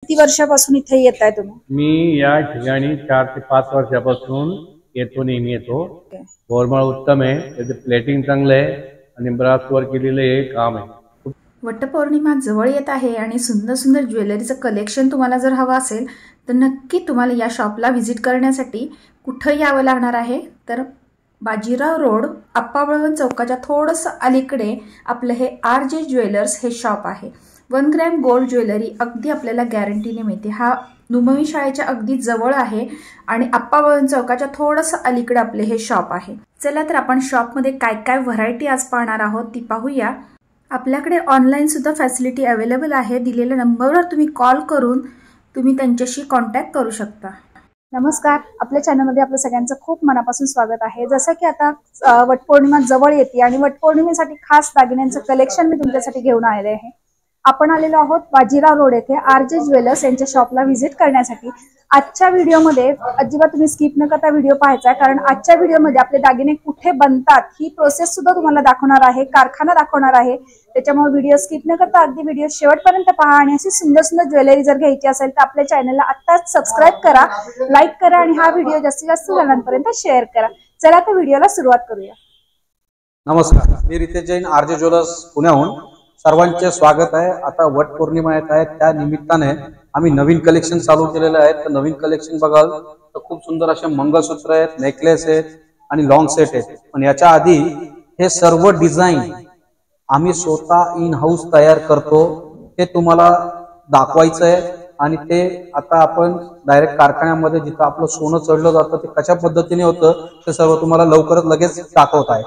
किती वर्षापासून इथे येताय तुम्ही? मी या ठिकाणी 4 ते 5 वर्षापासून येतो, नेहमी येतो. गोरमाळ उत्तम आहे, त्याचे प्लेटिंग चांगलं आहे आणि ब्रास वर केलेलं हे काम आहे. वटपौर्णिमा जवळ येत आहे आणि सुंदर सुंदर ज्वेलरीचं कलेक्शन तुम्हाला जर हवं असेल तर नक्की तुम्हाला या शॉपला व्हिजिट करण्यासाठी कुठं यावं लागणार आहे तर बाजीराव रोड आप्पा बळवंत चौकाच्या थोडंसं अलीकडे आपलं हे RJ ज्वेलर्स हे शॉप आहे. 1 ग्रॅम गोल्ड ज्वेलरी अगदी आपल्याला गॅरंटीने मिळते. हा नुमवी शाळेच्या अगदी जवळ आहे आणि आप्पा बळवंत चौकाच्या थोडंसं अलीकडे आपले हे शॉप आहे. चला तर आपण शॉपमध्ये काय काय व्हरायटी आज पाहणार आहोत ती पाहूया. आपल्याकडे ऑनलाईन सुद्धा फॅसिलिटी अवेलेबल आहे. दिलेल्या नंबरवर तुम्ही कॉल करून तुम्ही त्यांच्याशी कॉन्टॅक्ट करू शकता. नमस्कार, आपल्या चॅनलमध्ये आपलं सगळ्यांचं खूप मनापासून स्वागत आहे. जसं की आता वटपौर्णिमा जवळ येते आणि वटपौर्णिमेसाठी खास दागिन्यांचं कलेक्शन मी तुमच्यासाठी घेऊन आलेले आहे. आपण आलेलो आहोत बाजीराव रोड येथे RJ ज्वेलर्स यांच्या शॉपला व्हिजिट करण्यासाठी. आजच्या व्हिडिओमध्ये अजिबात तुम्ही स्किप न करता व्हिडिओ पाहायचा, कारण आजच्या व्हिडिओमध्ये आपले दागिने कुठे बनतात ही प्रोसेस सुद्धा तुम्हाला दाखवणार आहे, कारखाना दाखवणार आहे. त्याच्यामुळे व्हिडिओ स्किप न करता अगदी व्हिडिओ शेवटपर्यंत पहा आणि अशी सुंदर सुंदर ज्वेलरी जर घ्यायची असेल तर आपल्या चॅनलला आत्ताच सबस्क्राईब करा, लाईक करा आणि हा व्हिडिओ जास्तीत जास्त जणांपर्यंत शेअर करा. चला तर व्हिडिओला सुरुवात करूया. नमस्कार, मी रितेश जैन, RJ ज्वेलर्स पुण्याहून सर्वांचे स्वागत आहे. आता वटपौर्णिमा येत आहे, त्या निमित्ताने आम्ही नवीन कलेक्शन चालू केलेलं आहे. तर नवीन कलेक्शन बघाल तर खूप सुंदर असे मंगळसूत्र आहेत, नेकलेस आहेत आणि लॉंग सेट आहेत. पण याच्या आधी हे सर्व डिझाईन आम्ही स्वतः इन हाऊस तयार करतो, ते तुम्हाला दाखवायचं आहे. आणि ते आता आपण डायरेक्ट कारखान्यामध्ये जिथं आपलं सोनं चढलं जातं ते कशा पद्धतीने होतं ते सर्व तुम्हाला लवकरच लगेच दाखवत आहे.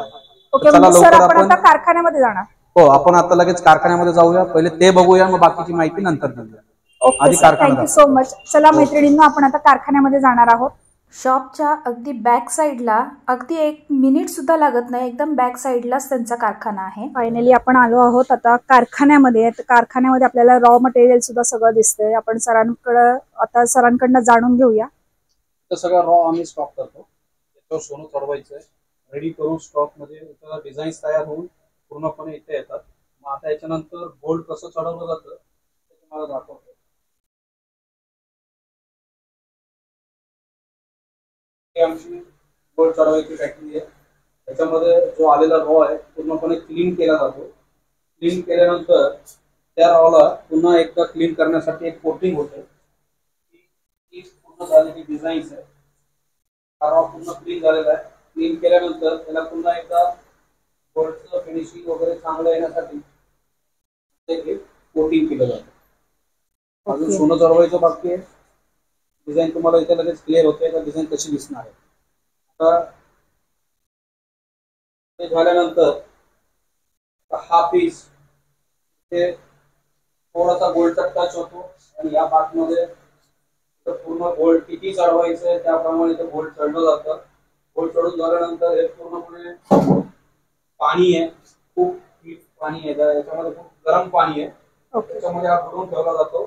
चला लवकर आपण आता कारखान्यामध्ये जाणार. हो, आपण आता लगेच कारखान्यामध्ये जाऊया. पहिले ते बघूया, मग बाकीची माहिती नंतर देऊया. Okay, thank you so much. चला मैत्रिणींनो, आपण आता कारखान्यामध्ये जाणार आहोत. शॉपच्या अगदी बॅक साईडला अगदी 1 मिनिट सुद्धा लागत नाही, एकदम बॅक साईडलाच त्यांचा कारखाना आहे. फायनली आपण आलो आहोत आता कारखान्यामध्ये. कारखान्यामध्ये आपल्याला रॉ मटेरियल सुद्धा सगळं दिसतंय. आपण सरांकडनं जाणून घेऊया. सगळं रॉ आम्ही स्टॉक करतो, त्याच्यावर सोनं चढवायचं आहे, रेडी करून स्टॉक मध्ये डिझाईन्स तयार होऊन पूर्णपणे इथे येतात. मग आता याच्यानंतर गोल्ड कसं चढवलं जातं ते तुम्हाला दाखवतो. आमची गोल्ड चढवायची फॅक्टरी आहे. त्याच्यामध्ये जो आलेला रॉ आहे पूर्णपणे क्लीन केला जातो. क्लीन केल्यानंतर त्या रॉला पुन्हा एकदा क्लीन करण्यासाठी एक कोटिंग होते. ही पूर्ण झालेली डिझाईन्स आहे. हा रॉ पूर्ण क्लीन झालेला आहे. क्लीन केल्यानंतर त्याला पुन्हा एकदा गोल्डचं फिनिशिंग वगैरे चांगलं येण्यासाठी ते कोटिंग केलं जातं. अजून सोनं चढवायचं बाकी आहे. डिझाईन तुम्हाला इथे लगेच क्लिअर होते का डिझाईन कशी दिसणार आहे. आता ते झाल्यानंतर हा पीस ते थोडासा गोल्डचा टच होतो आणि या पार्टमध्ये पूर्ण गोल्ड किती चढवायचं आहे त्याप्रमाणे ते गोल्ड चढलं जातं. गोल्ड चढून झाल्यानंतर हे पूर्णपणे पाणी आहे, खूप पाणी आहे, याच्यामध्ये खूप गरम पाणी आहे. त्याच्यामध्ये हा भरून ठेवला जातो,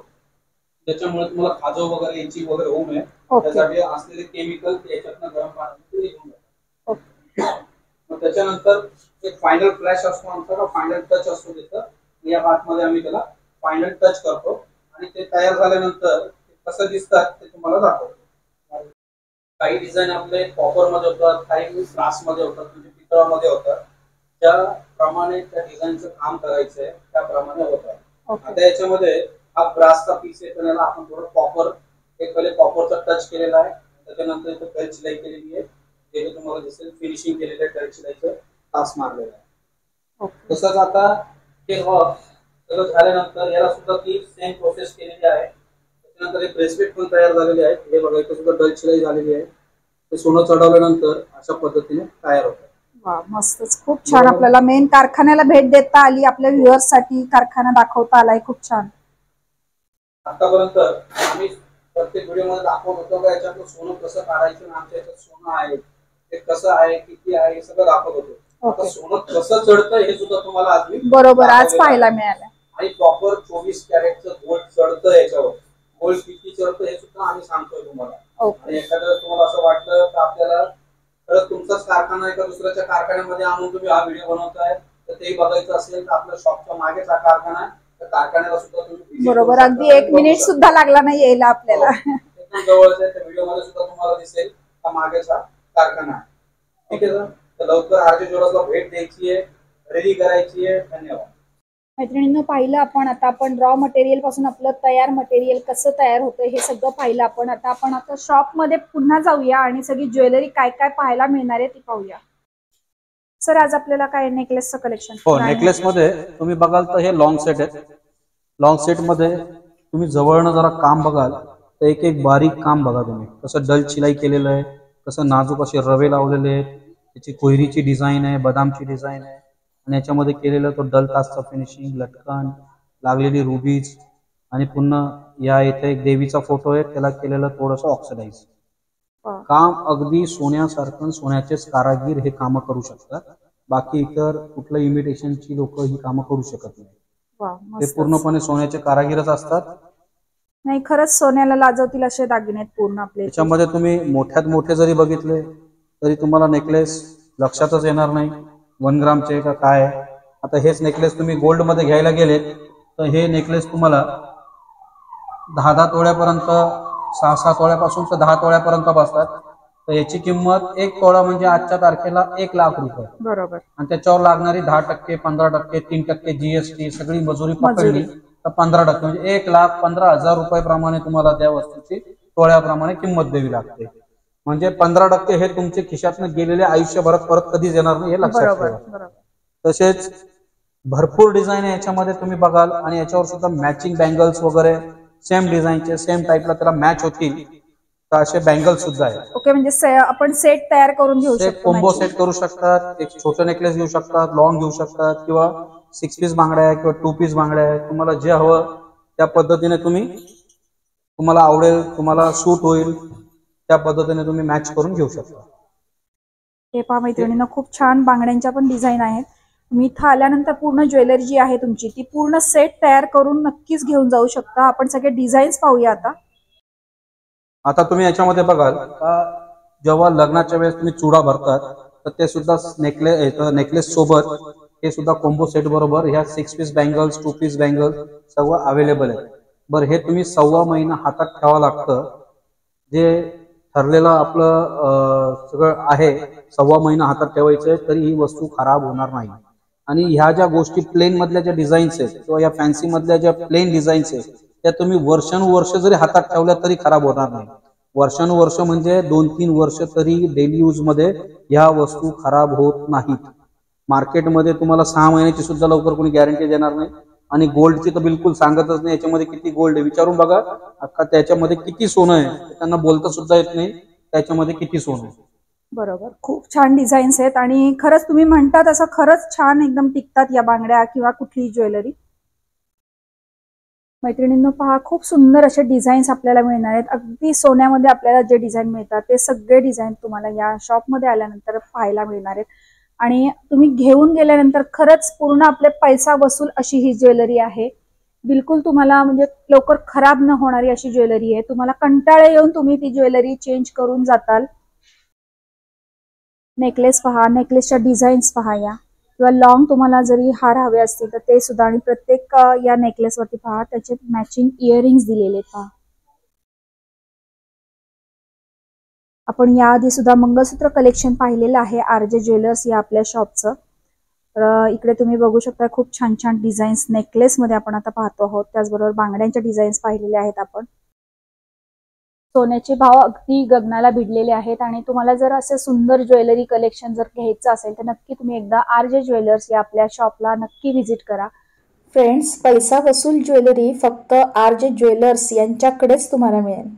त्याच्यामुळे तुम्हाला खाजव वगैरे याची वगैरे होऊ नये त्यासाठी असलेले केमिकल याच्यातनं गरम पाण्यामध्ये निघून जातात. मग त्याच्यानंतर एक फायनल फ्लॅश असतो आमचा, फायनल टच असतो तिथं. या पार्टमध्ये आम्ही त्याला फायनल टच करतो आणि ते तयार झाल्यानंतर कसं दिसतात ते तुम्हाला दाखवतो. काही डिझाईन आपले कॉपर मध्ये होतात, काही ग्लास मध्ये होतात, म्हणजे पितळामध्ये होतात. ज्याप्रमाणे त्या डिझाईनचं काम करायचं आहे त्याप्रमाणे होतं. आता याच्यामध्ये हा ब्रासचा पीस आहे, त्याला आपण थोडं कॉपर, एक पहिले कॉपरचा टच केलेला आहे, त्याच्यानंतर इथं कट शिलाई केलेली आहे, जे तुम्हाला दिसेल फिनिशिंग केलेलं आहे, कट शिलाईचं तास मारलेलं आहे. तसंच आता हे सगळं झाल्यानंतर याला सुद्धा ती सेम प्रोसेस केलेली आहे. त्याच्यानंतर हे ब्रेसलेट पण तयार झालेले आहेत. हे बघा, इथं सुद्धा डल शिलाई झालेली आहे. ते सोनं चढवल्यानंतर अशा पद्धतीने तयार होतं. वा, मस्तच, खूप छान. आपल्याला मेन कारखान्याला भेट देता आली, आपल्या व्ह्युअर्स साठी कारखाना दाखवता आलाय, खूप छान. आतापर्यंत आम्ही प्रत्येक व्हिडिओ मध्ये दाखवत होतो का याच्यातलं सोनं कसं काढायचं, आमच्या याच्यात सोनं आहे ते कसं आहे, किती आहे, हे सगळं दाखवत होतो. आता सोनं कसं चढतं हे सुद्धा तुम्हाला आज बरोबर आज पाहायला मिळालं. आणि प्रॉपर 24 कॅरेटचं गोल्ड चढतं याच्यावर. गोल्ड किती चढतं हे सुद्धा आम्ही सांगतोय तुम्हाला. आणि एखादं तुम्हाला असं वाटलं तर आपल्याला खरंच तुमचाच कारखाना आहे का दुसऱ्याच्या कारखान्यामध्ये आणून तुम्ही हा व्हिडिओ बनवताय तर तेही बघायचं असेल तर आपल्या शॉपच्या मागेच हा कारखाना आहे. तर कारखान्याला सुद्धा तुम्ही visit बरोबर, करू अगदी शकता. 1 मिनिट सुद्धा लागला नाही यायला आपल्याला. एकदम जवळच आहे. त्या व्हिडिओ मध्ये सुद्धा तुम्हाला दिसेल हा मागेचा कारखाना आहे. ठीक आहे सर, तर लवकर आरजे ज्वेलर्सला भेट द्यायची आहे, खरेदी करायची आहे. धन्यवाद. मैत्रिणींनो, पाहिलं आपण आता रॉ मटेरियल पासून आपलं तयार मटेरियल कसं तयार होतं हे सगळं पाहिलं आपण. आता शॉप मध्ये पुन्हा जाऊया आणि सगळी ज्वेलरी काय काय पाहायला मिळणार आहे ती पाहूया. सर, आज आपल्याला काय नेकलेसचं कलेक्शन? हो, नेकलेस मध्ये तुम्ही बघाल तर हे लॉंग सेट आहे. लॉंग सेट मध्ये तुम्ही जवळनं जरा काम बघाल तर एक एक बारीक काम बघा तुम्ही, कसं डल शिलाई केलेलं आहे, कसं नाजूक असे रवे लावलेले आहेत, त्याची कोयरीची डिझाईन आहे, बदामची डिझाईन आहे आणि याच्यामध्ये केलेलं तो डल कास्टचं फिनिशिंग, लटकन लागलेली रुबीज आणि पुन्हा या इथे एक देवीचा फोटो आहे त्याला केलेलं थोडंसं ऑक्सिडाइज काम. अगदी सोन्यासारखं, सोन्याचेच कारागीर हे कामं करू शकतात. बाकी इतर कुठलं इमिटेशनची लोक ही कामं करू शकत नाही. ते पूर्णपणे सोन्याचे कारागीरच असतात. नाही, खरंच सोन्याला लाजवतील असे दागिने आहेत पूर्ण आपले. त्याच्यामध्ये तुम्ही मोठ्यात मोठे जरी बघितले तरी तुम्हाला नेकलेस लक्षातच येणार नाही 1 ग्रामचे का काय. आता हेच नेकलेस तुम्ही गोल्ड मध्ये घ्यायला गेलेत तर हे नेकलेस तुम्हाला 10-10 तोळ्यापर्यंत, 6-6 तोळ्यापासून तर 10 तोळ्यापर्यंत बसतात. तर याची किंमत 1 तोळा म्हणजे आजच्या तारखेला 1 लाख रुपये. बरोबर. आणि त्याच्यावर लागणारी 10%, 15%, 3% जीएसटी सगळी मजुरी पकडली तर 15% म्हणजे 1,15,000 रुपये प्रमाणे तुम्हाला त्या वस्तूची तोळ्याप्रमाणे किंमत द्यावी लागते. म्हणजे 15% हे तुमच्या खिशातनं गेलेले आयुष्यभरात परत कधीच येणार नाही, हे लक्षात ठेवा. तसेच भरपूर डिझाईन आहे याच्यामध्ये तुम्ही बघाल आणि याच्यावर सुद्धा मॅचिंग बँगल्स वगैरे सेम डिझाईनचे, सेम टाईपला त्याला मॅच होतील तर असे बँगल्स सुद्धा आहेत. ओके, म्हणजे आपण सेट तयार करून घेऊ शकतो, कोंबो सेट करू शकतात. एक छोटं नेकलेस घेऊ शकतात, लॉंग घेऊ शकतात किंवा 6 पीस बांगड्या किंवा 2 पीस बांगड्या, तुम्हाला जे हवं त्या पद्धतीने तुम्हाला आवडेल, तुम्हाला सूट होईल त्या पद्धतीने तुम्ही मॅच करून घेऊ शकता. हे पहा मैत्रिणींना, खूप छान बांगड्यांच्या पण डिझाईन आहेत. मी इथं आल्यानंतर पूर्ण ज्वेलरी जी आहे तुमची ती पूर्ण सेट तयार करून नक्कीच घेऊन जाऊ शकता. आपण सगळे डिझाईन्स पाहूया आता तुम्ही याच्यामध्ये बघाल का जेव्हा लग्नाच्या वेळेस तुम्ही चुडा भरतात तर ते सुद्धा नेकलेस सोबत हे सुद्धा कॉम्बो सेट बरोबर ह्या 6 पीस बँगल्स, 2 पीस बँगल्स सर्व अवेलेबल आहे. बरं, हे तुम्ही 1.25 महिना हातात ठेवावं लागतं. जे ठरलेलं आपलं सगळं आहे 1.25 महिना हातात ठेवायचं तरी ही वस्तू खराब होणार नाही. आणि ह्या ज्या गोष्टी प्लेन मधल्या ज्या डिझाईन्स आहेत किंवा या फॅन्सी मधल्या ज्या प्लेन डिझाईन्स आहेत त्या तुम्ही वर्षानुवर्ष जरी हातात ठेवल्या तरी खराब होणार नाही. वर्षानुवर्ष म्हणजे 2-3 वर्ष तरी डेली यूज मध्ये ह्या वस्तू खराब होत नाहीत. मार्केटमध्ये तुम्हाला 6 महिन्याची सुद्धा लवकर कोणी गॅरंटी देणार नाही. आणि गोल्डची तर बिलकुल सांगतच नाही. याच्यामध्ये किती गोल्ड आहे विचारून बघा, अख्खा त्याच्यामध्ये किती सोनं आहे त्यांना बोलता सुद्धा येत नाही त्याच्यामध्ये किती सोनं आहे. बरोबर, खूप छान डिझाईन्स आहेत आणि खरंच तुम्ही म्हणतात असं खरंच छान एकदम टिकतात या बांगड्या किंवा कुठली ज्वेलरी. मैत्रिणींनो, पहा, खूप सुंदर असे डिझाईन्स आपल्याला मिळणार आहेत. अगदी सोन्यामध्ये आपल्याला जे डिझाईन मिळतात ते सगळे डिझाईन तुम्हाला या शॉपमध्ये आल्यानंतर पाहायला मिळणार आहेत. आणि तुम्ही घेऊन गेल्यानंतर खरंच पूर्ण आपले पैसा वसूल अशी ही ज्वेलरी आहे. बिलकुल तुम्हाला म्हणजे लवकर खराब न होणारी अशी ज्वेलरी आहे. तुम्हाला कंटाळे येऊन तुम्ही ती ज्वेलरी चेंज करून जाताल. नेकलेस पहा, नेकलेसच्या डिझाईन्स पहा या, किंवा लॉंग तुम्हाला जरी हार हवे असतील तर ते सुद्धा. आणि प्रत्येक या नेकलेसवरती पहा त्याचे मॅचिंग इयरिंग्स दिलेले पहा. आपण याआधी सुद्धा मंगळसूत्र कलेक्शन पाहिलेलं आहे आरजे ज्वेलर्स या आपल्या शॉपचं. तर इकडे तुम्ही बघू शकता खूप छान छान डिझाईन्स नेकलेस मध्ये आपण आता पाहतो आहोत. त्याचबरोबर बांगड्यांच्या डिझाईन्स पाहिलेले आहेत आपण. सोन्याचे भाव अगदी गगनाला भिडलेले आहेत आणि तुम्हाला जर असे सुंदर ज्वेलरी कलेक्शन जर घ्यायचं असेल तर नक्की तुम्ही एकदा आरजे ज्वेलर्स या आपल्या शॉपला नक्की व्हिजिट करा. फ्रेंड्स, पैसा वसूल ज्वेलरी फक्त आरजे ज्वेलर्स यांच्याकडेच तुम्हाला मिळेल.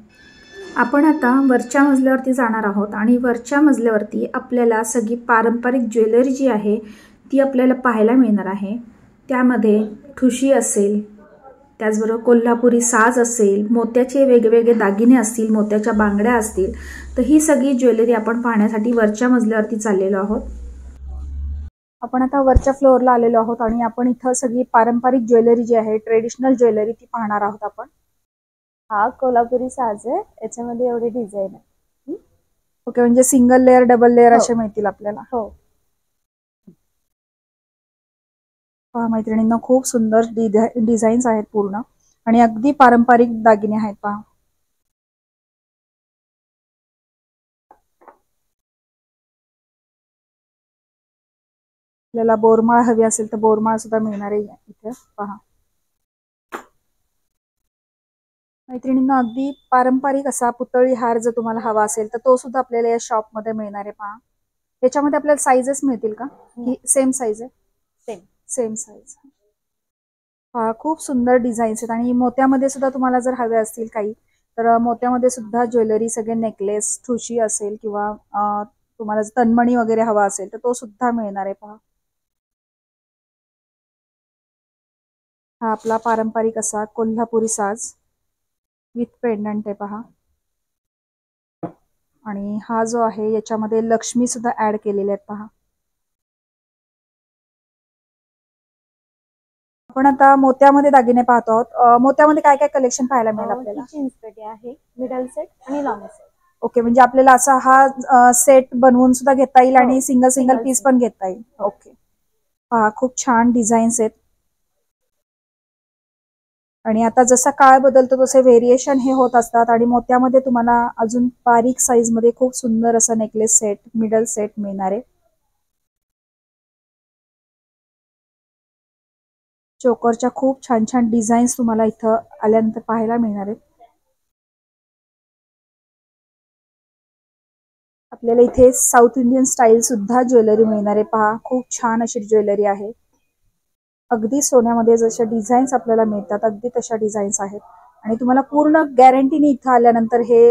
आपण आता वरच्या मजल्यावरती जाणार आहोत आणि वरच्या मजल्यावरती आपल्याला सगळी पारंपरिक ज्वेलरी जी आहे ती आपल्याला पाहायला मिळणार आहे. त्यामध्ये ठुशी असेल, त्याचबरोबर कोल्हापुरी साज असेल, मोत्याचे वेगवेगळे दागिने असतील, मोत्याच्या बांगड्या असतील. तर ही सगळी ज्वेलरी आपण पाहण्यासाठी वरच्या मजल्यावरती चाललेलो आहोत. आपण आता वरच्या फ्लोअरला आलेलो आहोत आणि आपण इथं सगळी पारंपरिक ज्वेलरी जी आहे, ट्रेडिशनल ज्वेलरी ती पाहणार आहोत आपण. हा कोल्हापुरी साज आहे, याच्यामध्ये एवढी डिझाईन आहे. ओके, म्हणजे सिंगल लेअर, डबल लेअर असे मिळतील आपल्याला. हो, पहा मैत्रिणींना, खूप सुंदर डिझाईन्स आहेत पूर्ण आणि अगदी पारंपरिक दागिने आहेत पहा. आपल्याला बोरमाळ हवी असेल तर बोरमाळ सुद्धा मिळणार आहे इथे पहा. मैत्रिणींना अगदी पारंपरिक असा पुतळी हार जर तुम्हाला हवा असेल तर तो सुद्धा आपल्याला या शॉप मध्ये मिळणार आहे पहा. याच्यामध्ये आपल्याला साइजेस मिळतील का? ही सेम साइज आहे? Same size. पहा, खूप सुंदर डिझाईन्स आहेत आणि मोत्यामध्ये सुद्धा तुम्हाला जर हवे असतील काही तर मोत्यामध्ये सुद्धा ज्वेलरी, सगळे नेकलेस, ठुशी असेल किंवा तुम्हाला तन्मणी वगैरे हवा असेल तर तो सुद्धा मिळणार आहे पहा. हा आपला पारंपरिक असा कोल्हापुरी साज विथ पेंडंट आहे पहा. आणि हा जो आहे याच्यामध्ये लक्ष्मी सुद्धा ऍड केलेले आहेत पहा. आपण आता मोत्यामध्ये दागिने पाहतो आहोत. मोत्यामध्ये काय काय कलेक्शन पाहायला मिळेल आपल्याला? चिंचपेटी आहे, मिडल सेट आणि लॉंग सेट. ओके, म्हणजे आपल्याला असा हा सेट बनवून सुद्धा घेता येईल आणि सिंगल सिंगल पीस पण घेता येईल. ओके, पहा खूप छान डिझाईन्स आहेत. आणि आता जसा काळ बदलतो तसे व्हेरिएशन हे होत असतात आणि मोत्यामध्ये तुम्हाला अजून बारीक साईज मध्ये खूप सुंदर असा नेकलेस सेट, मिडल सेट मिळणार आहे. चोकरच्या खूप छान छान डिझाईन्स तुम्हाला इथं आल्यानंतर पाहायला मिळणार आहेत. आपल्याला इथे साऊथ इंडियन स्टाईल सुद्धा ज्वेलरी मिळणार आहे पहा. खूप छान अशी ज्वेलरी आहे. अगदी सोन्यामध्ये जशा डिझाईन्स आपल्याला मिळतात अगदी तशा डिझाईन्स आहेत आणि तुम्हाला पूर्ण गॅरंटीने इथं आल्यानंतर हे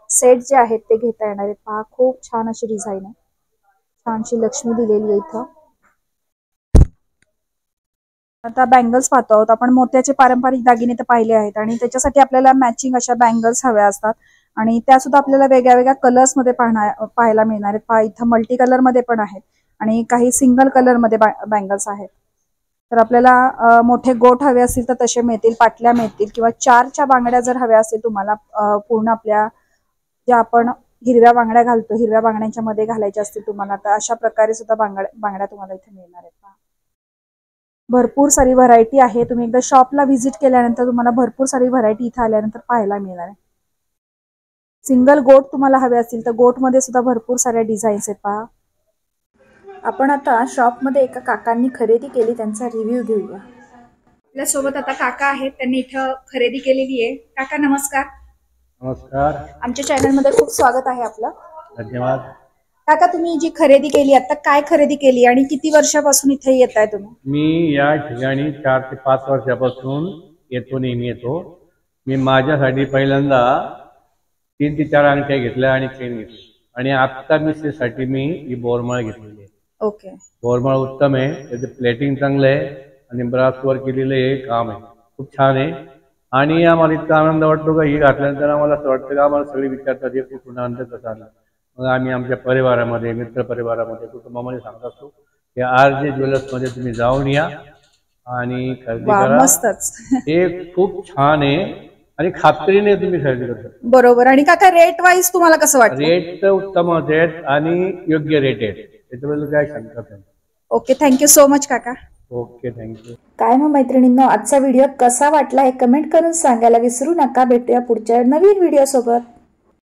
सेट जे आहेत ते घेता येणार आहेत पहा. खूप छान अशी डिझाईन आहे. छानशी लक्ष्मी दिलेली आहे इथं. आता बँगल्स पाहतो आहोत आपण. मोत्याचे पारंपरिक दागिने तर पाहिले आहेत आणि त्याच्यासाठी आपल्याला मॅचिंग अशा बँगल्स हव्या असतात आणि त्या सुद्धा आपल्याला वेगळ्या वेगळ्या कलर्स मध्ये पाहायला मिळणार आहेत पहा. इथं मल्टी कलर मध्ये पण आहेत आणि काही सिंगल कलर मध्ये बँगल्स आहेत. तर आपल्याला मोठे गोट हवे असतील तर तसे मिळतील, पाटल्या मिळतील किंवा 4च्या बांगड्या जर हव्या असतील तुम्हाला पूर्ण आपल्या ज्या आपण हिरव्या बांगड्या घालतो, हिरव्या बांगड्यांच्या मध्ये घालायच्या असतील तुम्हाला तर अशा प्रकारे सुद्धा बांगड्या तुम्हाला इथे मिळणार आहेत. भरपूर सारी व्हरायटी आहे. तुम्ही एकदा शॉपला व्हिजिट केल्यानंतर तुम्हाला भरपूर सारी व्हरायटी इथे आल्यानंतर पाहायला मिळणार आहे. सिंगल गोट तुम्हाला हवे असतील तर गोट मध्ये सुद्धा भरपूर साऱ्या डिझाईन्स आहेत पहा. आपण आता शॉपमध्ये एका काकांनी खरेदी केली त्यांचा रिव्ह्यू घेऊया. आपल्यासोबत आता काका आहेत, त्यांनी इथं खरेदी केलेली आहे. काका नमस्कार. नमस्कार. आमच्या चॅनलमध्ये खूप स्वागत आहे आपलं. धन्यवाद. काका, तुम्ही जी खरेदी केली आता काय खरेदी केली आणि किती वर्षापासून इथे येत आहे तुम्ही? मी या ठिकाणी 4 ते 5 वर्षापासून नेहमी येतो. मी माझ्यासाठी पहिल्यांदा 3 ते 4 अंगठ्या घेतल्या आणि चेन घेतली आणि आता मिसेससाठी मी ही बोरमाळ घेतलेली आहे. ओके, बोरमाळ उत्तम आहे, त्याचं प्लेटिंग चांगलं आहे आणि ब्रासवर केलेलं हे काम आहे खूप छान आहे. आणि आम्हाला इतका आनंद वाटतो का ही घातल्यानंतर आम्हाला असं वाटतं का आम्हाला सगळे विचारतात हे कुठून आणलं कसं आणलं. मग आम्ही आमच्या परिवारामध्ये, मित्र परिवारामध्ये, कुटुंबामध्ये सांगत असतो की RJ ज्वेलर्स मध्ये तुम्ही जाऊन या आणि खरेदी करा. मस्तच. हे खूप छान आहे आणि खात्रीने तुम्ही खरेदी करता. बरोबर. आणि काका रेट वाईज तुम्हाला कसं वाटतं? रेट तर उत्तम आहेत आणि योग्य रेट आहेत, त्याच्याबद्दल काय शंका नाही. ओके, थँक्यू सो मच काका. Okay, thank you. काय मग मैत्रिणींनो, आजचा व्हिडिओ कसा वाटला हे कमेंट करून सांगायला विसरू नका. भेटूया पुढच्या नवीन व्हिडिओ सोबत.